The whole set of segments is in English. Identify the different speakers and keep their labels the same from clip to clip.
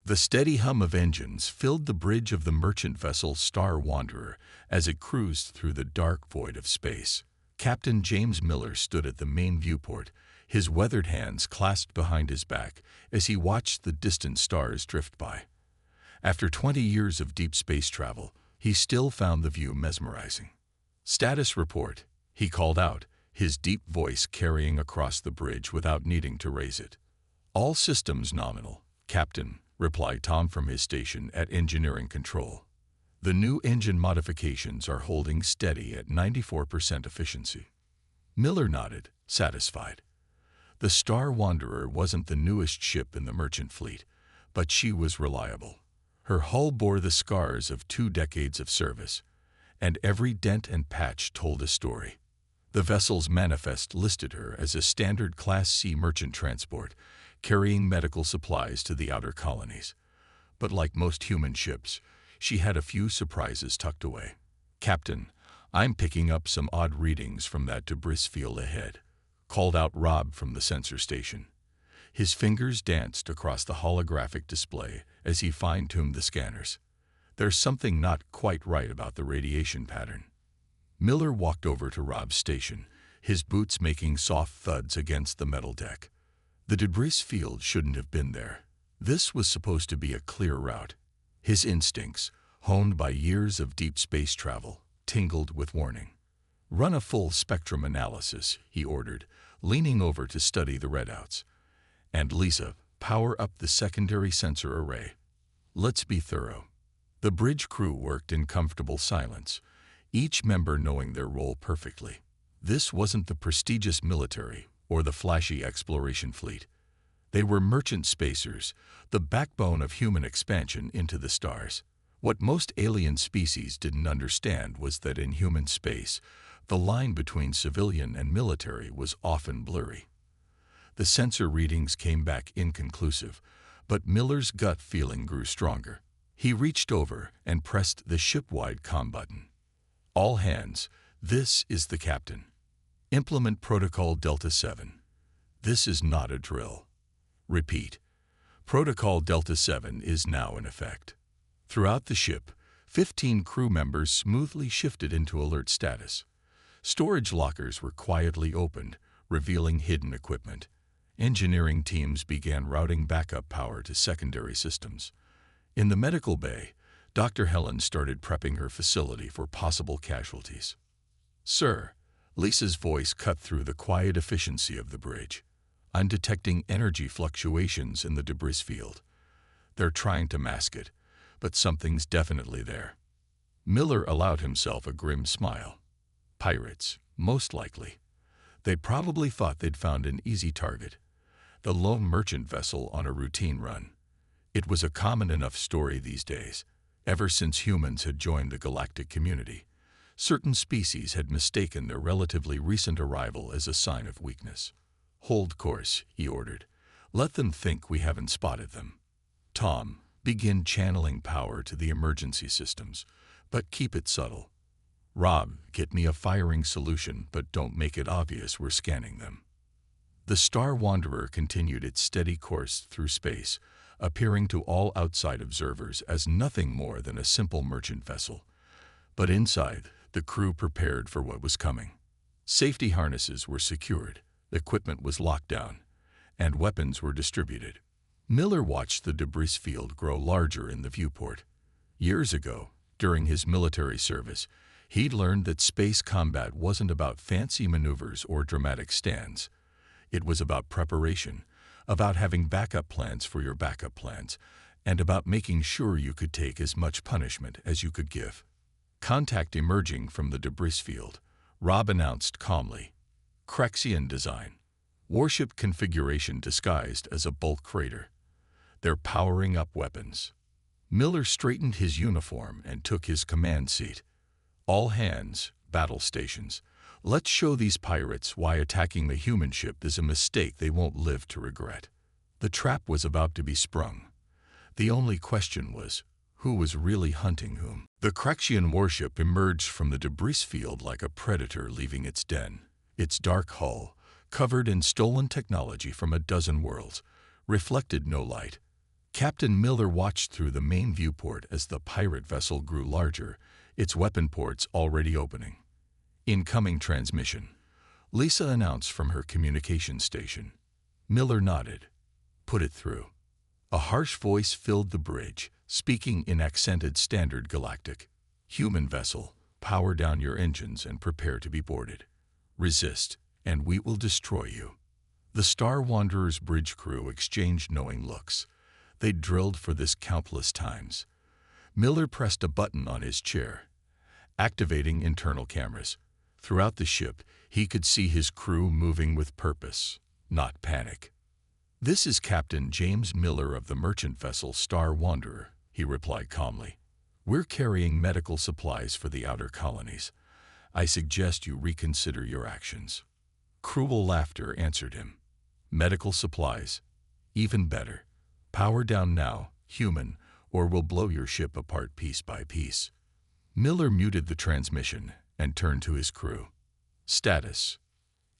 Speaker 1: The steady hum of engines filled the bridge of the merchant vessel Star Wanderer as it cruised through the dark void of space. Captain James Miller stood at the main viewport, his weathered hands clasped behind his back as he watched the distant stars drift by. After 20 years of deep space travel, he still found the view mesmerizing. "Status report," he called out, his deep voice carrying across the bridge without needing to raise it. "All systems nominal, Captain," replied Tom from his station at engineering control. "The new engine modifications are holding steady at 94% efficiency." Miller nodded, satisfied. The Star Wanderer wasn't the newest ship in the merchant fleet, but she was reliable. Her hull bore the scars of 2 decades of service, and every dent and patch told a story. The vessel's manifest listed her as a standard Class C merchant transport, carrying medical supplies to the outer colonies. But like most human ships, she had a few surprises tucked away. "Captain, I'm picking up some odd readings from that debris field ahead," called out Rob from the sensor station. His fingers danced across the holographic display as he fine-tuned the scanners. "There's something not quite right about the radiation pattern." Miller walked over to Rob's station, his boots making soft thuds against the metal deck. The debris field shouldn't have been there. This was supposed to be a clear route. His instincts, honed by years of deep space travel, tingled with warning. "Run a full spectrum analysis," he ordered, leaning over to study the readouts. "And Lisa, power up the secondary sensor array. Let's be thorough." The bridge crew worked in comfortable silence, each member knowing their role perfectly. This wasn't the prestigious military or the flashy exploration fleet. They were merchant spacers, the backbone of human expansion into the stars. What most alien species didn't understand was that in human space, the line between civilian and military was often blurry. The sensor readings came back inconclusive, but Miller's gut feeling grew stronger. He reached over and pressed the ship-wide comm button. "All hands, this is the captain. Implement Protocol Delta 7. This is not a drill. Repeat. Protocol Delta 7 is now in effect." Throughout the ship, 15 crew members smoothly shifted into alert status. Storage lockers were quietly opened, revealing hidden equipment. Engineering teams began routing backup power to secondary systems. In the medical bay, Dr. Helen started prepping her facility for possible casualties. "Sir," Lisa's voice cut through the quiet efficiency of the bridge, "I'm detecting energy fluctuations in the debris field. They're trying to mask it, but something's definitely there." Miller allowed himself a grim smile. Pirates, most likely. They probably thought they'd found an easy target. The lone merchant vessel on a routine run. It was a common enough story these days. Ever since humans had joined the galactic community, certain species had mistaken their relatively recent arrival as a sign of weakness. "Hold course," he ordered. "Let them think we haven't spotted them. Tom, begin channeling power to the emergency systems, but keep it subtle. Rob, get me a firing solution, but don't make it obvious we're scanning them." The Star Wanderer continued its steady course through space, appearing to all outside observers as nothing more than a simple merchant vessel. But inside, the crew prepared for what was coming. Safety harnesses were secured, equipment was locked down, and weapons were distributed. Miller watched the debris field grow larger in the viewport. Years ago, during his military service, he'd learned that space combat wasn't about fancy maneuvers or dramatic stands. It was about preparation, about having backup plans for your backup plans, and about making sure you could take as much punishment as you could give. Contact emerging from the debris field, Rob announced calmly. "Crexian design. Warship configuration disguised as a bulk crater. They're powering up weapons." Miller straightened his uniform and took his command seat. "All hands, battle stations. Let's show these pirates why attacking the human ship is a mistake they won't live to regret." The trap was about to be sprung. The only question was, who was really hunting whom? The Crexian warship emerged from the debris field like a predator leaving its den. Its dark hull, covered in stolen technology from a dozen worlds, reflected no light. Captain Miller watched through the main viewport as the pirate vessel grew larger, its weapon ports already opening. Incoming transmission, Lisa announced from her communication station. Miller nodded. Put it through. A harsh voice filled the bridge, speaking in accented standard galactic. Human vessel, power down your engines and prepare to be boarded. Resist, and we will destroy you. The Star Wanderer's bridge crew exchanged knowing looks. They'd drilled for this countless times. Miller pressed a button on his chair, activating internal cameras. Throughout the ship, he could see his crew moving with purpose, not panic. "This is Captain James Miller of the merchant vessel Star Wanderer," he replied calmly. "We're carrying medical supplies for the outer colonies. I suggest you reconsider your actions." Cruel laughter answered him. "Medical supplies? Even better. Power down now, human, or we'll blow your ship apart piece by piece." Miller muted the transmission and turned to his crew. "Status.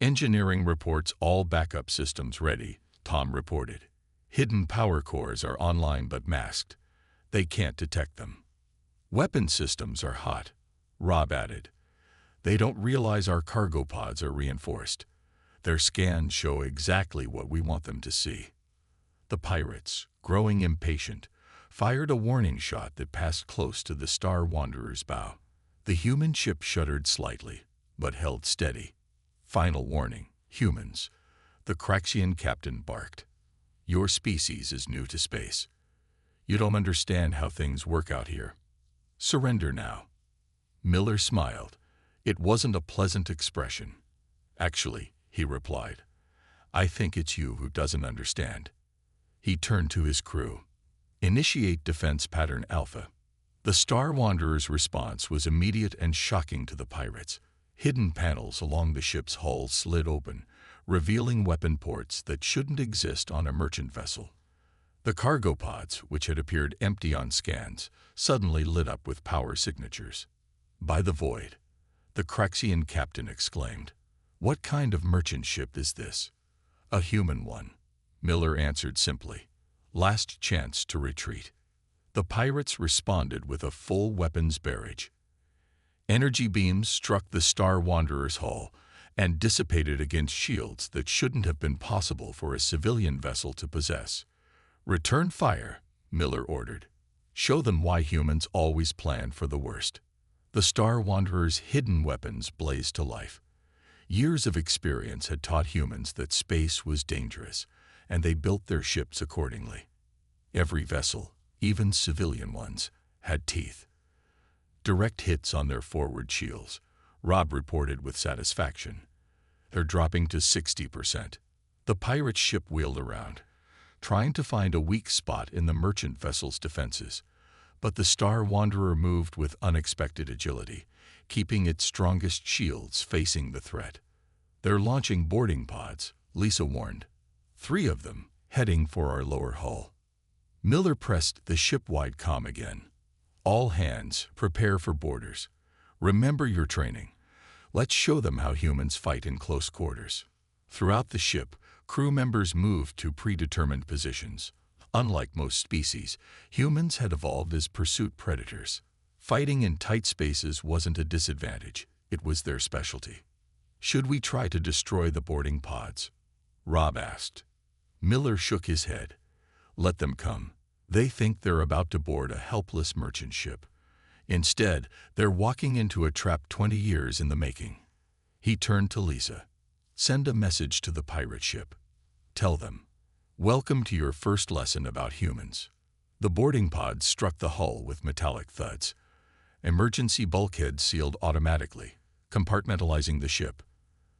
Speaker 1: Engineering reports all backup systems ready," Tom reported. "Hidden power cores are online but masked. They can't detect them." "Weapon systems are hot," Rob added. "They don't realize our cargo pods are reinforced. Their scans show exactly what we want them to see." The pirates, growing impatient, fired a warning shot that passed close to the Star Wanderer's bow. The human ship shuddered slightly, but held steady. "Final warning, humans," the Craxian captain barked. "Your species is new to space. You don't understand how things work out here. Surrender now." Miller smiled. It wasn't a pleasant expression. "Actually," he replied, "I think it's you who doesn't understand." He turned to his crew. "Initiate defense pattern Alpha." The Star Wanderer's response was immediate and shocking to the pirates. Hidden panels along the ship's hull slid open, revealing weapon ports that shouldn't exist on a merchant vessel. The cargo pods, which had appeared empty on scans, suddenly lit up with power signatures. "By the void," the Craxian captain exclaimed. "What kind of merchant ship is this?" "A human one," Miller answered simply. "Last chance to retreat." The pirates responded with a full weapons barrage. Energy beams struck the Star Wanderer's hull and dissipated against shields that shouldn't have been possible for a civilian vessel to possess. "Return fire," Miller ordered. "Show them why humans always plan for the worst." The Star Wanderer's hidden weapons blazed to life. Years of experience had taught humans that space was dangerous, and they built their ships accordingly. Every vessel, even civilian ones, had teeth. "Direct hits on their forward shields," Rob reported with satisfaction. "They're dropping to 60%. The pirate ship wheeled around, trying to find a weak spot in the merchant vessel's defenses. But the Star Wanderer moved with unexpected agility, keeping its strongest shields facing the threat. "They're launching boarding pods," Lisa warned. "3 of them, heading for our lower hull." Miller pressed the ship-wide comm again. "All hands, prepare for boarders. Remember your training. Let's show them how humans fight in close quarters." Throughout the ship, crew members moved to predetermined positions. Unlike most species, humans had evolved as pursuit predators. Fighting in tight spaces wasn't a disadvantage, it was their specialty. "Should we try to destroy the boarding pods?" Rob asked. Miller shook his head. "Let them come. They think they're about to board a helpless merchant ship. Instead, they're walking into a trap 20 years in the making." He turned to Lisa. "Send a message to the pirate ship. Tell them, welcome to your first lesson about humans." The boarding pods struck the hull with metallic thuds. Emergency bulkheads sealed automatically, compartmentalizing the ship.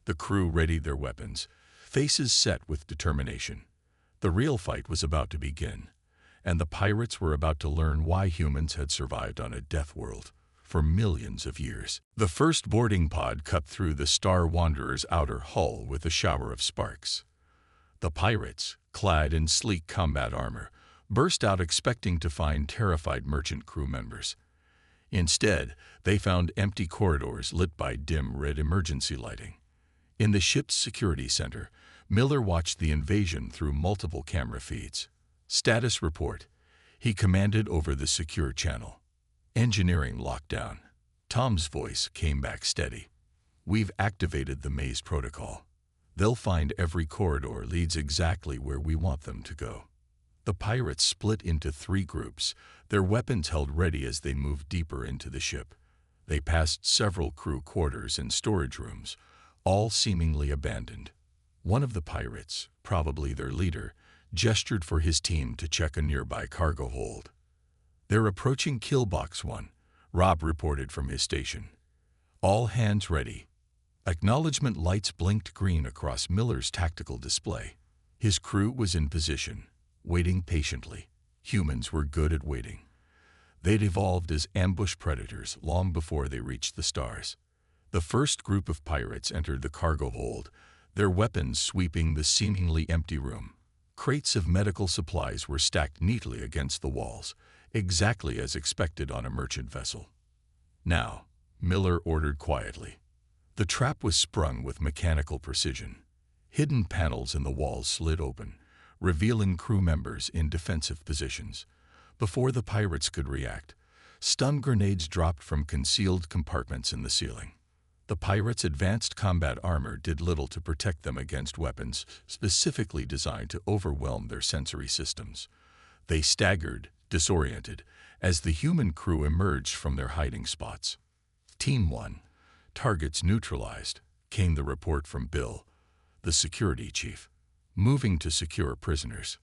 Speaker 1: The crew readied their weapons, faces set with determination. The real fight was about to begin, and the pirates were about to learn why humans had survived on a death world for millions of years. The first boarding pod cut through the Star Wanderer's outer hull with a shower of sparks. The pirates, clad in sleek combat armor, burst out expecting to find terrified merchant crew members. Instead, they found empty corridors lit by dim red emergency lighting. In the ship's security center, Miller watched the invasion through multiple camera feeds. Status report. He commanded over the secure channel. Engineering lockdown. Tom's voice came back steady. We've activated the maze protocol. They'll find every corridor leads exactly where we want them to go. The pirates split into 3 groups, their weapons held ready as they moved deeper into the ship. They passed several crew quarters and storage rooms, all seemingly abandoned. One of the pirates, probably their leader, gestured for his team to check a nearby cargo hold. They're approaching Kill Box 1, Rob reported from his station. All hands ready. Acknowledgement lights blinked green across Miller's tactical display. His crew was in position, waiting patiently. Humans were good at waiting. They'd evolved as ambush predators long before they reached the stars. The first group of pirates entered the cargo hold, their weapons sweeping the seemingly empty room. Crates of medical supplies were stacked neatly against the walls, exactly as expected on a merchant vessel. Now, Miller ordered quietly. The trap was sprung with mechanical precision. Hidden panels in the walls slid open, revealing crew members in defensive positions. Before the pirates could react, stun grenades dropped from concealed compartments in the ceiling. The pirates' advanced combat armor did little to protect them against weapons specifically designed to overwhelm their sensory systems. They staggered, disoriented, as the human crew emerged from their hiding spots. Team 1. Targets neutralized, came the report from Bill, the security chief. Moving to secure prisoners.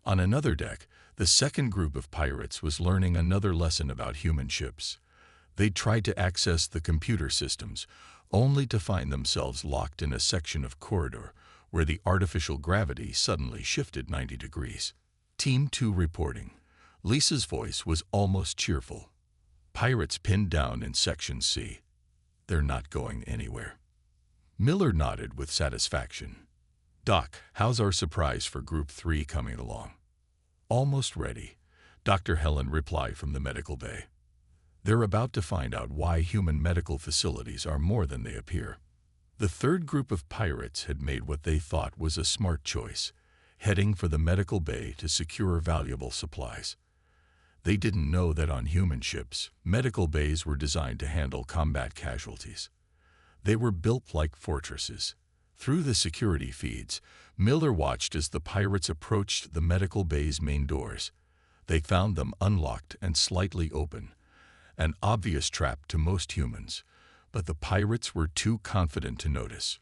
Speaker 1: On another deck, the second group of pirates was learning another lesson about human ships. They tried to access the computer systems, only to find themselves locked in a section of corridor where the artificial gravity suddenly shifted 90 degrees. Team 2 reporting. Lisa's voice was almost cheerful. Pirates pinned down in Section C. They're not going anywhere. Miller nodded with satisfaction. Doc, how's our surprise for Group 3 coming along? Almost ready, Dr. Helen replied from the medical bay. They're about to find out why human medical facilities are more than they appear. The third group of pirates had made what they thought was a smart choice, heading for the medical bay to secure valuable supplies. They didn't know that on human ships, medical bays were designed to handle combat casualties. They were built like fortresses. Through the security feeds, Miller watched as the pirates approached the medical bay's main doors. They found them unlocked and slightly open, an obvious trap to most humans, but the pirates were too confident to notice.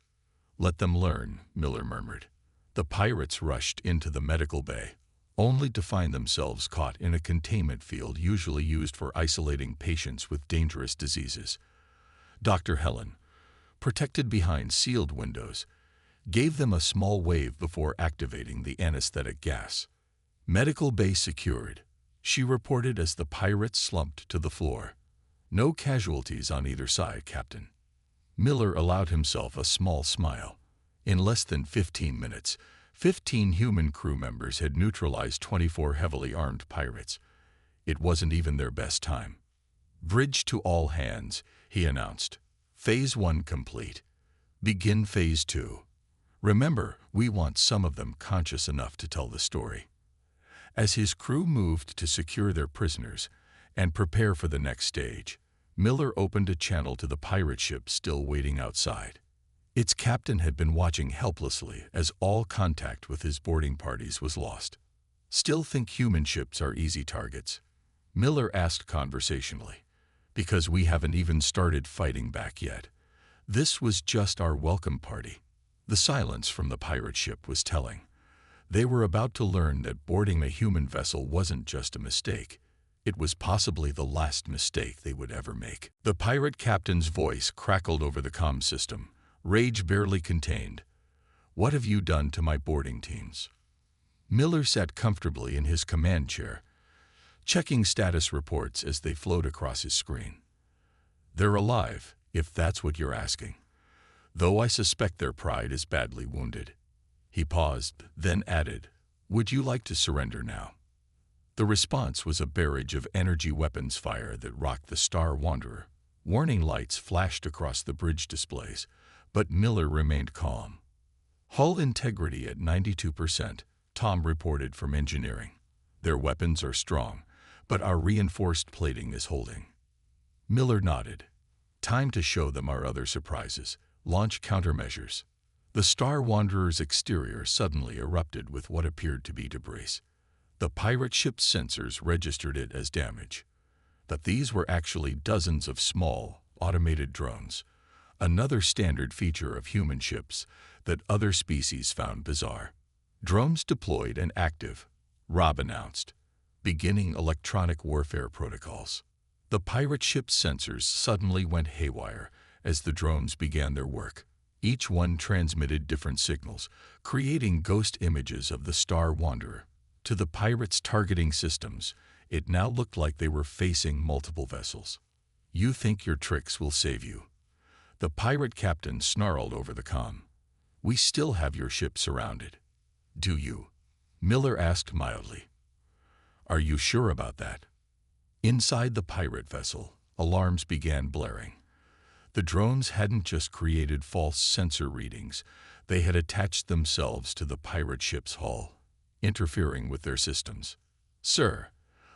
Speaker 1: Let them learn, Miller murmured. The pirates rushed into the medical bay, only to find themselves caught in a containment field usually used for isolating patients with dangerous diseases. Dr. Helen, protected behind sealed windows, gave them a small wave before activating the anesthetic gas. Medical bay secured, she reported as the pirates slumped to the floor. No casualties on either side, Captain. Miller allowed himself a small smile. In less than 15 minutes, 15 human crew members had neutralized 24 heavily armed pirates. It wasn't even their best time. Bridge to all hands, he announced. Phase 1 complete. Begin Phase 2. Remember, we want some of them conscious enough to tell the story. As his crew moved to secure their prisoners and prepare for the next stage, Miller opened a channel to the pirate ship still waiting outside. Its captain had been watching helplessly as all contact with his boarding parties was lost. Still think human ships are easy targets? Miller asked conversationally. Because we haven't even started fighting back yet. This was just our welcome party. The silence from the pirate ship was telling. They were about to learn that boarding a human vessel wasn't just a mistake. It was possibly the last mistake they would ever make. The pirate captain's voice crackled over the comm system, rage barely contained. What have you done to my boarding teams? Miller sat comfortably in his command chair, checking status reports as they flowed across his screen. They're alive, if that's what you're asking, though I suspect their pride is badly wounded. He paused, then added, would you like to surrender now? The response was a barrage of energy weapons fire that rocked the Star Wanderer. Warning lights flashed across the bridge displays, but Miller remained calm. Hull integrity at 92%, Tom reported from engineering. Their weapons are strong, but our reinforced plating is holding. Miller nodded. Time to show them our other surprises. Launch countermeasures. The Star Wanderer's exterior suddenly erupted with what appeared to be debris. The pirate ship's sensors registered it as damage. But these were actually dozens of small, automated drones, another standard feature of human ships that other species found bizarre. Drones deployed and active, Rob announced, beginning electronic warfare protocols. The pirate ship's sensors suddenly went haywire as the drones began their work. Each one transmitted different signals, creating ghost images of the Star Wanderer. To the pirates' targeting systems, it now looked like they were facing multiple vessels. "You think your tricks will save you?" The pirate captain snarled over the comm. "We still have your ship surrounded." "Do you?" Miller asked mildly. "Are you sure about that?" Inside the pirate vessel, alarms began blaring. The drones hadn't just created false sensor readings, they had attached themselves to the pirate ship's hull, interfering with their systems. "Sir,"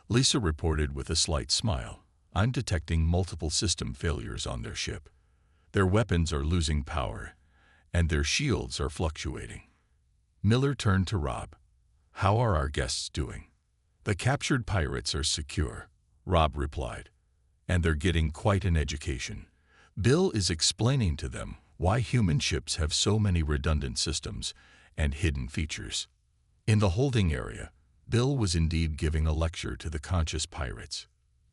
Speaker 1: Lisa reported with a slight smile, "I'm detecting multiple system failures on their ship. Their weapons are losing power, and their shields are fluctuating." Miller turned to Rob. "How are our guests doing?" "The captured pirates are secure," Rob replied, "and they're getting quite an education. Bill is explaining to them why human ships have so many redundant systems and hidden features." In the holding area, Bill was indeed giving a lecture to the conscious pirates.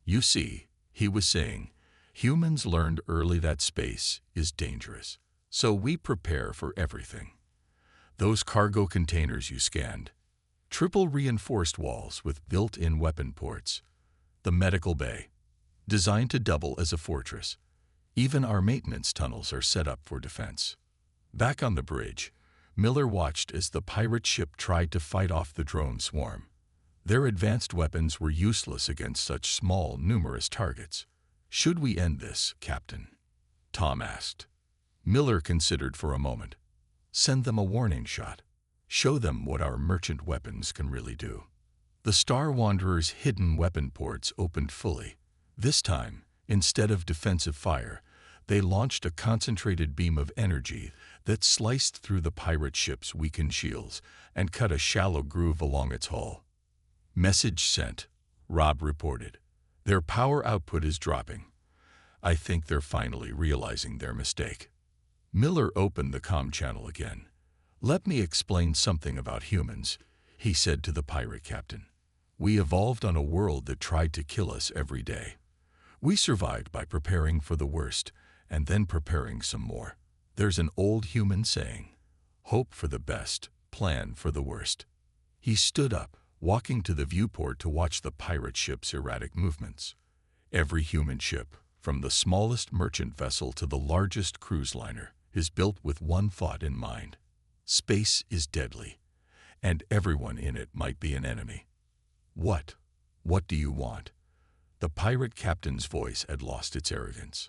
Speaker 1: "You see," he was saying, "humans learned early that space is dangerous, so we prepare for everything. Those cargo containers you scanned, triple reinforced walls with built-in weapon ports, the medical bay, designed to double as a fortress. Even our maintenance tunnels are set up for defense." Back on the bridge, Miller watched as the pirate ship tried to fight off the drone swarm. Their advanced weapons were useless against such small, numerous targets. "Should we end this, Captain?" Tom asked. Miller considered for a moment. "Send them a warning shot. Show them what our merchant weapons can really do." The Star Wanderer's hidden weapon ports opened fully. This time, instead of defensive fire, they launched a concentrated beam of energy that sliced through the pirate ship's weakened shields and cut a shallow groove along its hull. "Message sent," Rob reported. "Their power output is dropping. I think they're finally realizing their mistake." Miller opened the comm channel again. "Let me explain something about humans," he said to the pirate captain. "We evolved on a world that tried to kill us every day. We survived by preparing for the worst and then preparing some more. There's an old human saying, 'Hope for the best, plan for the worst.'" He stood up, walking to the viewport to watch the pirate ship's erratic movements. Every human ship, from the smallest merchant vessel to the largest cruise liner, is built with one thought in mind. Space is deadly, and everyone in it might be an enemy. What do you want?" The pirate captain's voice had lost its arrogance.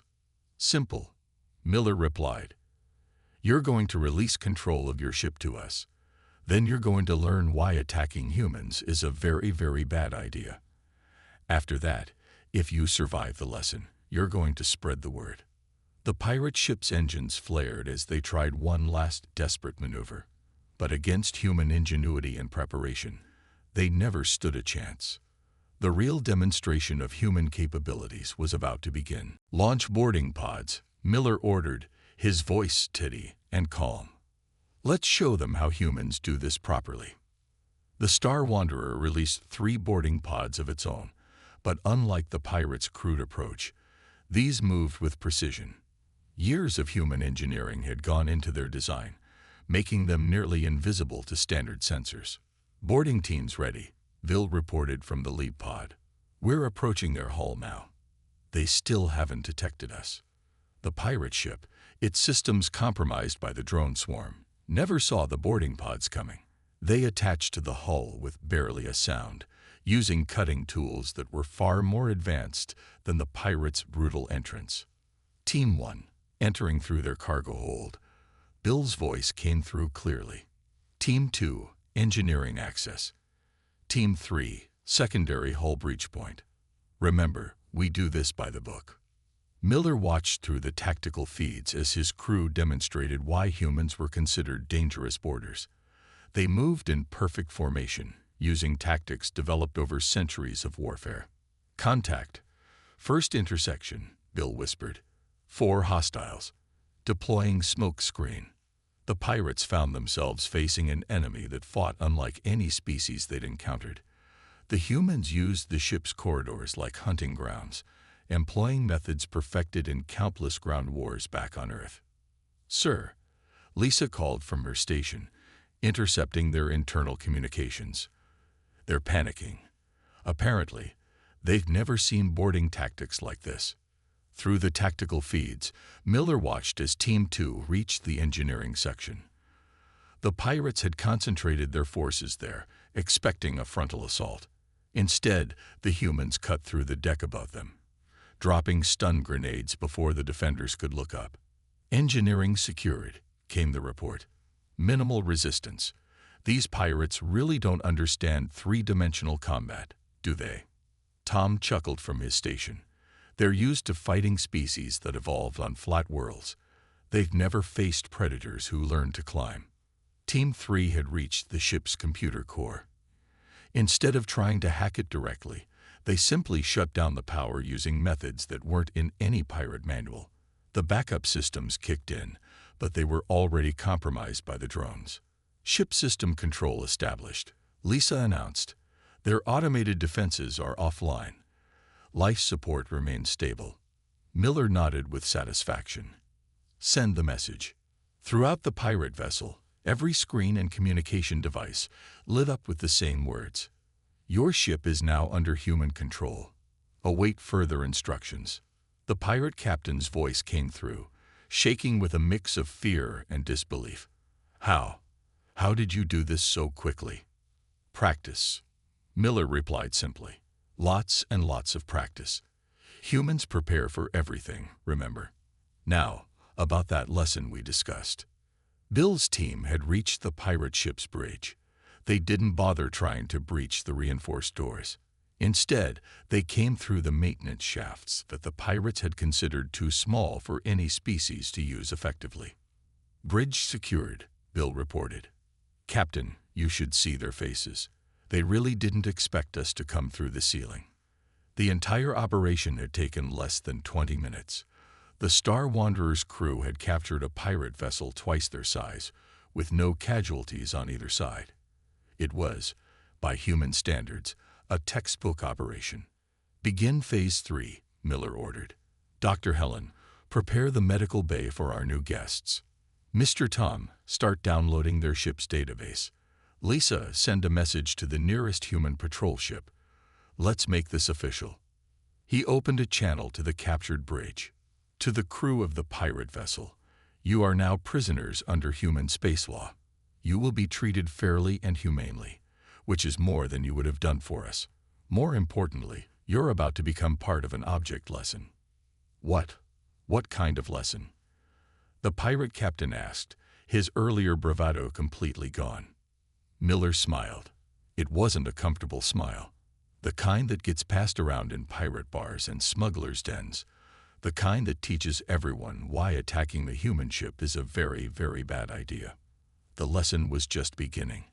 Speaker 1: "Simple," Miller replied. "You're going to release control of your ship to us. Then you're going to learn why attacking humans is a very, very bad idea. After that, if you survive the lesson, you're going to spread the word." The pirate ship's engines flared as they tried one last desperate maneuver. But against human ingenuity and preparation, they never stood a chance. The real demonstration of human capabilities was about to begin. "Launch boarding pods," Miller ordered, his voice steady and calm. "Let's show them how humans do this properly." The Star Wanderer released 3 boarding pods of its own, but unlike the pirates' crude approach, these moved with precision. Years of human engineering had gone into their design, making them nearly invisible to standard sensors. "Boarding teams ready," Bill reported from the lead pod. "We're approaching their hull now. They still haven't detected us." The pirate ship, its systems compromised by the drone swarm, never saw the boarding pods coming. They attached to the hull with barely a sound, using cutting tools that were far more advanced than the pirates' brutal entrance. "Team 1, entering through their cargo hold." Bill's voice came through clearly. "Team 2, engineering access. Team 3, Secondary hull breach point. Remember, we do this by the book. Miller watched through the tactical feeds as his crew demonstrated why humans were considered dangerous boarders. They moved in perfect formation, using tactics developed over centuries of warfare. Contact. First intersection, Bill whispered. 4 hostiles. Deploying smoke screen. The pirates found themselves facing an enemy that fought unlike any species they'd encountered. The humans used the ship's corridors like hunting grounds, employing methods perfected in countless ground wars back on Earth. "Sir," Lisa called from her station, intercepting their internal communications. "They're panicking. Apparently, they've never seen boarding tactics like this." Through the tactical feeds, Miller watched as Team 2 reached the engineering section. The pirates had concentrated their forces there, expecting a frontal assault. Instead, the humans cut through the deck above them, dropping stun grenades before the defenders could look up. "Engineering secured," came the report. "Minimal resistance. These pirates really don't understand three-dimensional combat, do they?" Tom chuckled from his station. "They're used to fighting species that evolved on flat worlds. They've never faced predators who learned to climb." Team 3 had reached the ship's computer core. Instead of trying to hack it directly, they simply shut down the power using methods that weren't in any pirate manual. The backup systems kicked in, but they were already compromised by the drones. "Ship system control established," Lisa announced. "Their automated defenses are offline. Life support remains stable." Miller nodded with satisfaction. "Send the message." Throughout the pirate vessel, every screen and communication device lit up with the same words. "Your ship is now under human control. Await further instructions." The pirate captain's voice came through, shaking with a mix of fear and disbelief. How did you do this so quickly?" "Practice," Miller replied simply. "Lots and lots of practice. Humans prepare for everything, remember. Now, about that lesson we discussed." Bill's team had reached the pirate ship's bridge. They didn't bother trying to breach the reinforced doors. Instead, they came through the maintenance shafts that the pirates had considered too small for any species to use effectively. "Bridge secured," Bill reported. "Captain, you should see their faces. They really didn't expect us to come through the ceiling." The entire operation had taken less than 20 minutes. The Star Wanderer's crew had captured a pirate vessel twice their size, with no casualties on either side. It was, by human standards, a textbook operation. "Begin Phase 3, Miller ordered. "Dr. Helen, prepare the medical bay for our new guests. Mr. Tom, start downloading their ship's database. Lisa, send a message to the nearest human patrol ship. Let's make this official." He opened a channel to the captured bridge. "To the crew of the pirate vessel, you are now prisoners under human space law. You will be treated fairly and humanely, which is more than you would have done for us. More importantly, you're about to become part of an object lesson." "What? What kind of lesson?" the pirate captain asked, his earlier bravado completely gone. Miller smiled. It wasn't a comfortable smile. The kind that gets passed around in pirate bars and smugglers' dens. The kind that teaches everyone why attacking the human ship is a very, very bad idea. The lesson was just beginning,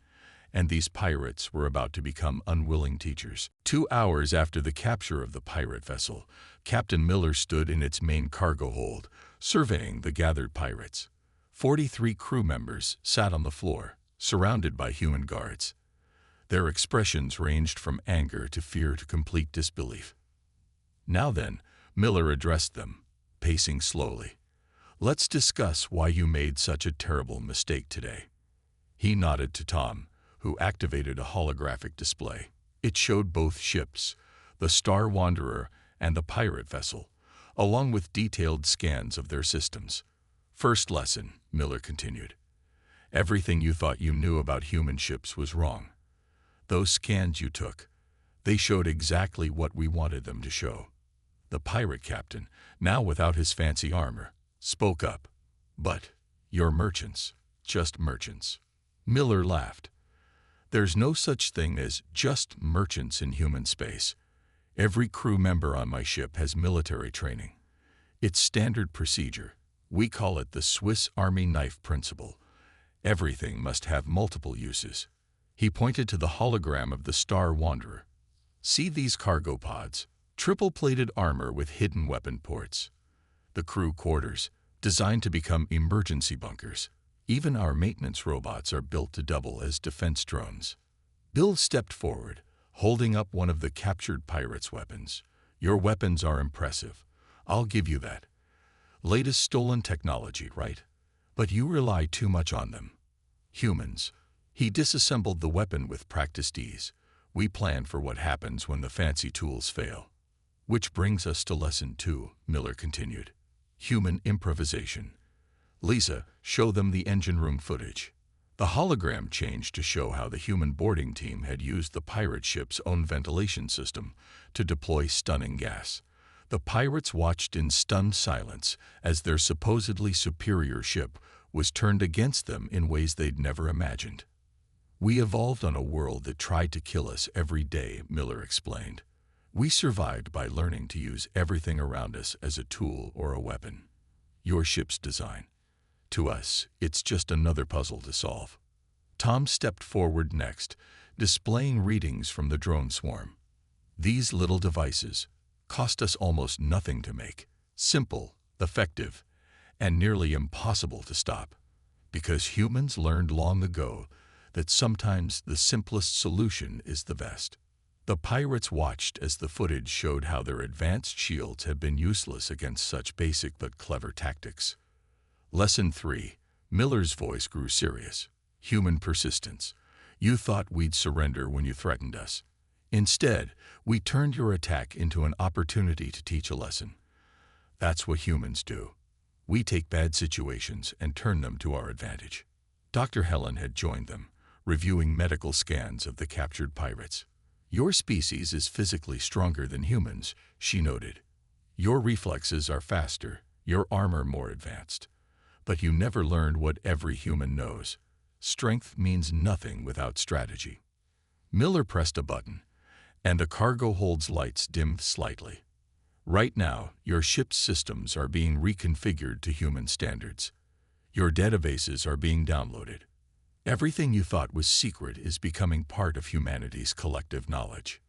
Speaker 1: and these pirates were about to become unwilling teachers. 2 hours after the capture of the pirate vessel, Captain Miller stood in its main cargo hold, surveying the gathered pirates. 43 crew members sat on the floor, surrounded by human guards. Their expressions ranged from anger to fear to complete disbelief. "Now then," Miller addressed them, pacing slowly. "Let's discuss why you made such a terrible mistake today." He nodded to Tom, who activated a holographic display. It showed both ships, the Star Wanderer and the pirate vessel, along with detailed scans of their systems. "First lesson," Miller continued. "Everything you thought you knew about human ships was wrong. Those scans you took, they showed exactly what we wanted them to show." The pirate captain, now without his fancy armor, spoke up. "But you're merchants, just merchants." Miller laughed. There's no such thing as just merchants in human space. Every crew member on my ship has military training. It's standard procedure. We call it the Swiss Army knife principle. Everything must have multiple uses. He pointed to the hologram of the Star Wanderer. See these cargo pods, triple-plated armor with hidden weapon ports. The crew quarters, designed to become emergency bunkers. Even our maintenance robots are built to double as defense drones. Bill stepped forward, holding up one of the captured pirates' weapons. Your weapons are impressive. I'll give you that. Latest stolen technology, right? But you rely too much on them. Humans. He disassembled the weapon with practiced ease. We plan for what happens when the fancy tools fail. Which brings us to lesson 2, Miller continued. Human improvisation. Lisa, show them the engine room footage. The hologram changed to show how the human boarding team had used the pirate ship's own ventilation system to deploy stunning gas. The pirates watched in stunned silence as their supposedly superior ship was turned against them in ways they'd never imagined. We evolved on a world that tried to kill us every day, Miller explained. We survived by learning to use everything around us as a tool or a weapon. Your ship's design. To us, it's just another puzzle to solve. Tom stepped forward next, displaying readings from the drone swarm. These little devices cost us almost nothing to make. Simple, effective, and nearly impossible to stop. Because humans learned long ago that sometimes the simplest solution is the best. The pirates watched as the footage showed how their advanced shields had been useless against such basic but clever tactics. Lesson 3. Miller's voice grew serious. Human persistence. You thought we'd surrender when you threatened us. Instead, we turned your attack into an opportunity to teach a lesson. That's what humans do. We take bad situations and turn them to our advantage. Dr. Helen had joined them, reviewing medical scans of the captured pirates. Your species is physically stronger than humans, she noted. Your reflexes are faster, your armor more advanced. But you never learned what every human knows. Strength means nothing without strategy. Miller pressed a button, and the cargo hold's lights dimmed slightly. Right now, your ship's systems are being reconfigured to human standards. Your databases are being downloaded. Everything you thought was secret is becoming part of humanity's collective knowledge.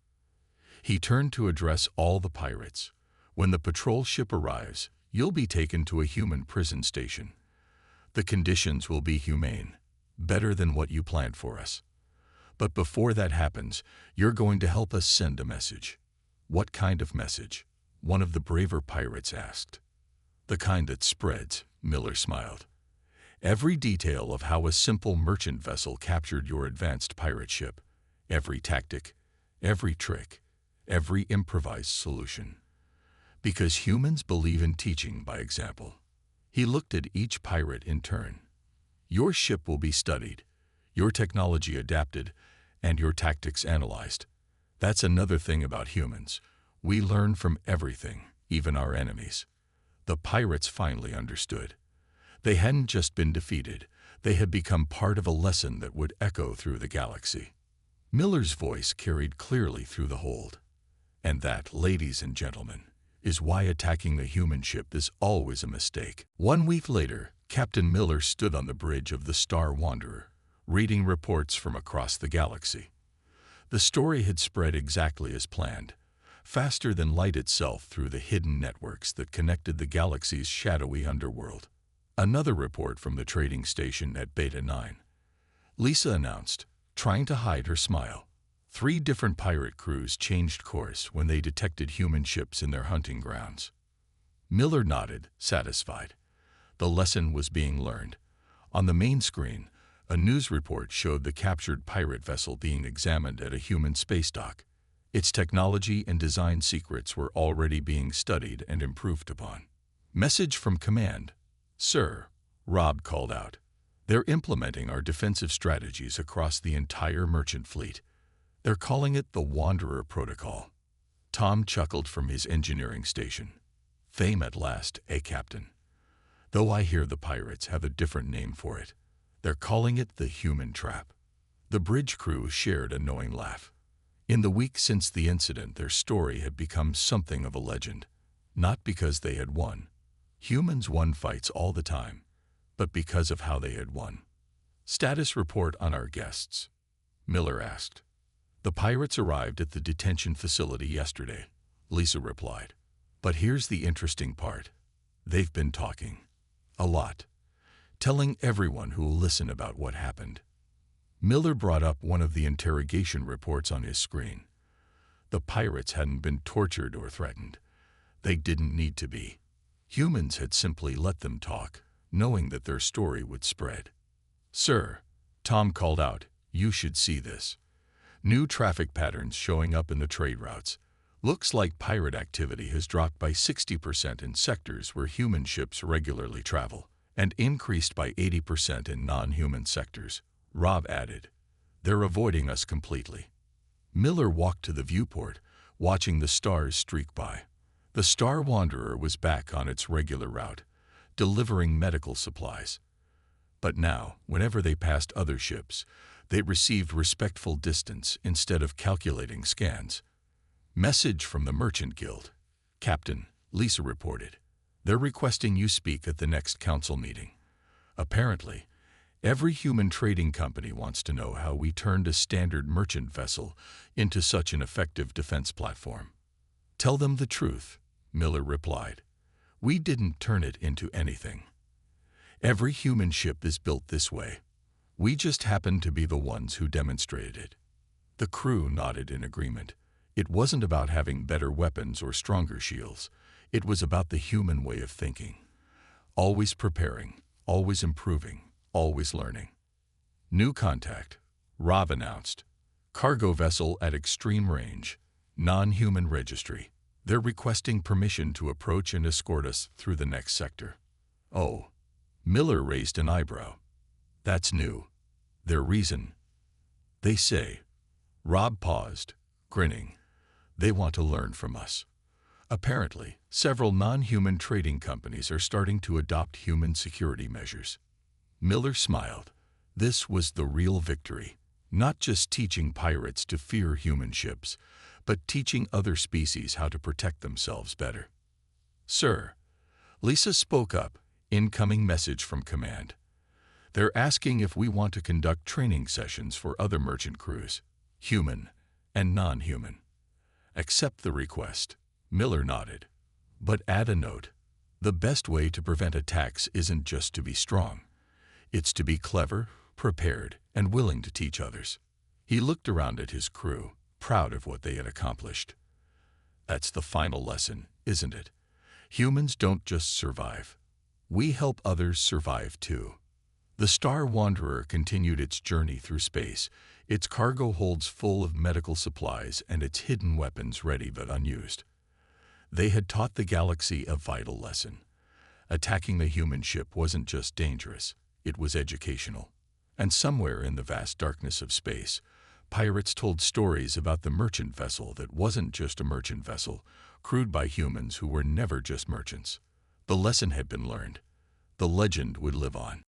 Speaker 1: He turned to address all the pirates. When the patrol ship arrives, you'll be taken to a human prison station. The conditions will be humane, better than what you planned for us. But before that happens, you're going to help us send a message. What kind of message? One of the braver pirates asked. The kind that spreads, Miller smiled. Every detail of how a simple merchant vessel captured your advanced pirate ship, every tactic, every trick, every improvised solution. Because humans believe in teaching by example. He looked at each pirate in turn. Your ship will be studied, your technology adapted, and your tactics analyzed. That's another thing about humans. We learn from everything, even our enemies. The pirates finally understood. They hadn't just been defeated, they had become part of a lesson that would echo through the galaxy. Miller's voice carried clearly through the hold. And that, ladies and gentlemen, is why attacking the human ship is always a mistake. 1 week later, Captain Miller stood on the bridge of the Star Wanderer, reading reports from across the galaxy. The story had spread exactly as planned, faster than light itself through the hidden networks that connected the galaxy's shadowy underworld. Another report from the trading station at Beta 9. Lisa announced, trying to hide her smile. 3 different pirate crews changed course when they detected human ships in their hunting grounds. Miller nodded, satisfied. The lesson was being learned. On the main screen, a news report showed the captured pirate vessel being examined at a human space dock. Its technology and design secrets were already being studied and improved upon. Message from command. Sir, Rob called out. They're implementing our defensive strategies across the entire merchant fleet. They're calling it the Wanderer Protocol. Tom chuckled from his engineering station. Fame at last, eh, Captain? Though I hear the pirates have a different name for it. They're calling it the human trap. The bridge crew shared a knowing laugh. In the week since the incident, their story had become something of a legend. Not because they had won. Humans won fights all the time, but because of how they had won. "Status report on our guests," Miller asked. "The pirates arrived at the detention facility yesterday," Lisa replied. "But here's the interesting part. They've been talking. A lot. Telling everyone who'll listen about what happened." Miller brought up one of the interrogation reports on his screen. The pirates hadn't been tortured or threatened. They didn't need to be. Humans had simply let them talk, knowing that their story would spread. "Sir," Tom called out, "you should see this. New traffic patterns showing up in the trade routes. Looks like pirate activity has dropped by 60% in sectors where human ships regularly travel, and increased by 80% in non-human sectors." Rob added, "They're avoiding us completely." Miller walked to the viewport, watching the stars streak by. The Star Wanderer was back on its regular route, delivering medical supplies. But now, whenever they passed other ships, they received respectful distance instead of calculating scans. "Message from the Merchant Guild. Captain," Lisa reported. "They're requesting you speak at the next council meeting. Apparently, every human trading company wants to know how we turned a standard merchant vessel into such an effective defense platform." "Tell them the truth," Miller replied. "We didn't turn it into anything. Every human ship is built this way. We just happened to be the ones who demonstrated it." The crew nodded in agreement. It wasn't about having better weapons or stronger shields. It was about the human way of thinking. Always preparing, always improving, always learning. "New contact," Rob announced. "Cargo vessel at extreme range. Non-human registry. They're requesting permission to approach and escort us through the next sector." "Oh." Miller raised an eyebrow. "That's new. Their reason?" "They say." Rob paused, grinning. "They want to learn from us." Apparently, several non-human trading companies are starting to adopt human security measures. Miller smiled. This was the real victory. Not just teaching pirates to fear human ships, but teaching other species how to protect themselves better. "Sir," Lisa spoke up, incoming message from command. "They're asking if we want to conduct training sessions for other merchant crews, human and non-human." "Accept the request," Miller nodded. "But add a note. The best way to prevent attacks isn't just to be strong. It's to be clever, prepared, and willing to teach others." He looked around at his crew, proud of what they had accomplished. "That's the final lesson, isn't it? Humans don't just survive. We help others survive too." The Star Wanderer continued its journey through space, its cargo holds full of medical supplies and its hidden weapons ready but unused. They had taught the galaxy a vital lesson. Attacking the human ship wasn't just dangerous, it was educational. And somewhere in the vast darkness of space, pirates told stories about the merchant vessel that wasn't just a merchant vessel, crewed by humans who were never just merchants. The lesson had been learned. The legend would live on.